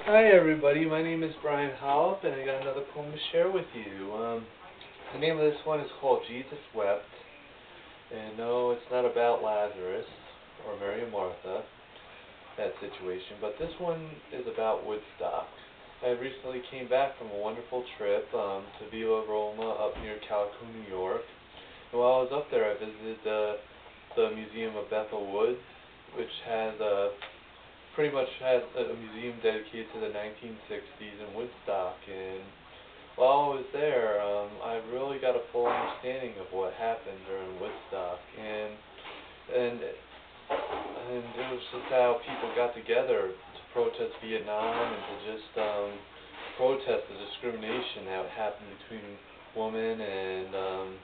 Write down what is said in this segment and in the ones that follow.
Hi everybody, my name is Brian Hollop and I got another poem to share with you. The name of this one is called Jesus Wept. And no, it's not about Lazarus or Mary and Martha, that situation, but this one is about Woodstock. I recently came back from a wonderful trip to Villa Roma up near Calhoun, New York. And while I was up there, I visited the Museum of Bethel Woods, which pretty much has a museum dedicated to the 1960s in Woodstock. And while I was there, I really got a full understanding of what happened during Woodstock, and it was just how people got together to protest Vietnam and to just protest the discrimination that happened between women and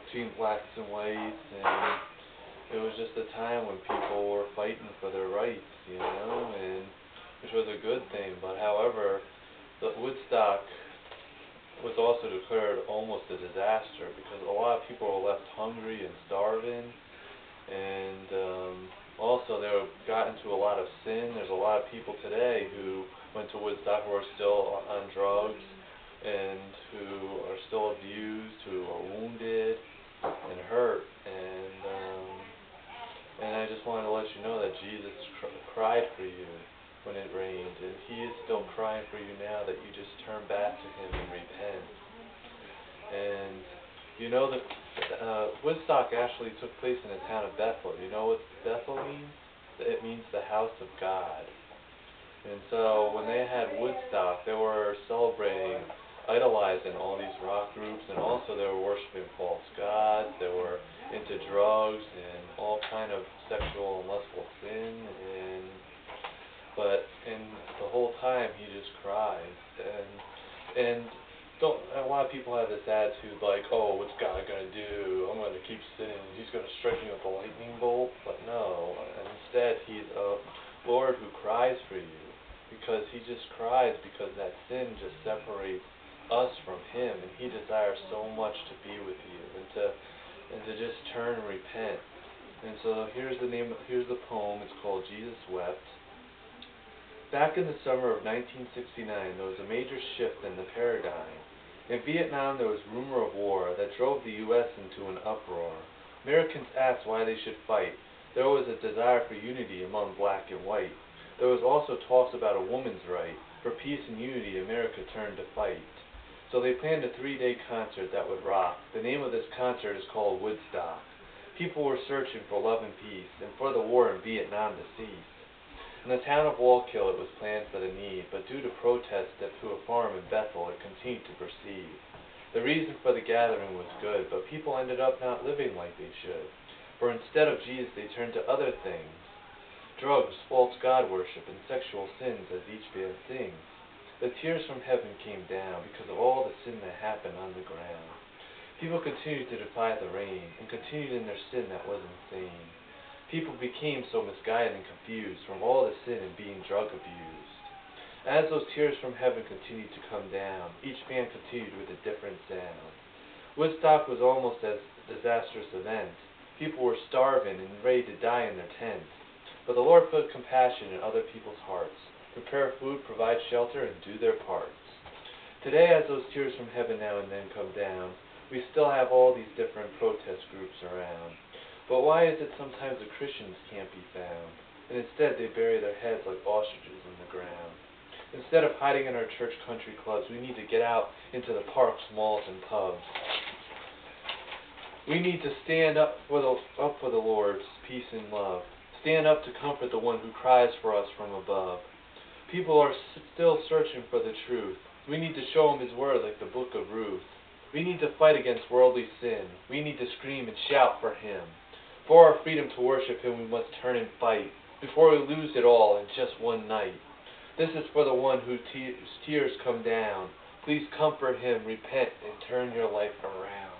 between blacks and whites, and it was just a time when people were fighting for their rights, and which was a good thing. But however, the Woodstock was also declared almost a disaster because a lot of people were left hungry and starving, and also they got into a lot of sin. There's a lot of people today who went to Woodstock who are still on drugs and who are still abused, who are wounded and hurt, and I just wanted to let you know that Jesus cried for you when it rained, and He is still crying for you now that you just turn back to Him and repent. And you know that Woodstock actually took place in the town of Bethel. You know what Bethel means? It means the house of God. And so when they had Woodstock, they were celebrating, idolizing all these rock groups, and also they were worshiping false gods. They were into drugs and all kind of sexual and lustful sin, but the whole time he just cries, and a lot of people have this attitude like, oh, what's God gonna do? I'm gonna keep sinning. He's gonna strike me with a lightning bolt. But no, instead he's a Lord who cries for you, because he just cries because that sin just separates us from him, and he desires so much to be with you and to just turn and repent. And so here's the poem. It's called Jesus Wept. Back in the summer of 1969, there was a major shift in the paradigm. In Vietnam, there was rumor of war that drove the U.S. into an uproar. Americans asked why they should fight. There was a desire for unity among black and white. There was also talks about a woman's right. For peace and unity, America turned to fight. So they planned a 3-day concert that would rock. The name of this concert is called Woodstock. People were searching for love and peace, and for the war in Vietnam to cease. In the town of Wallkill, it was planned for the need, but due to protests to a farm in Bethel, it continued to proceed. The reason for the gathering was good, but people ended up not living like they should. For instead of Jesus, they turned to other things: drugs, false god worship, and sexual sins, as each band sings. The tears from heaven came down because of all the sin that happened on the ground. People continued to defy the rain, and continued in their sin that was insane. People became so misguided and confused from all the sin and being drug abused. As those tears from heaven continued to come down, each band continued with a different sound. Woodstock was almost a disastrous event. People were starving and ready to die in their tents. But the Lord put compassion in other people's hearts, prepare food, provide shelter, and do their parts. Today, as those tears from heaven now and then come down, we still have all these different protest groups around. But why is it sometimes the Christians can't be found, and instead they bury their heads like ostriches in the ground? Instead of hiding in our church country clubs, we need to get out into the parks, malls, and pubs. We need to stand up for the Lord's peace and love. Stand up to comfort the one who cries for us from above. People are still searching for the truth. We need to show them his word like the book of Ruth. We need to fight against worldly sin. We need to scream and shout for him. For our freedom to worship him, we must turn and fight, before we lose it all in just one night. This is for the one whose tears come down. Please comfort him, repent, and turn your life around.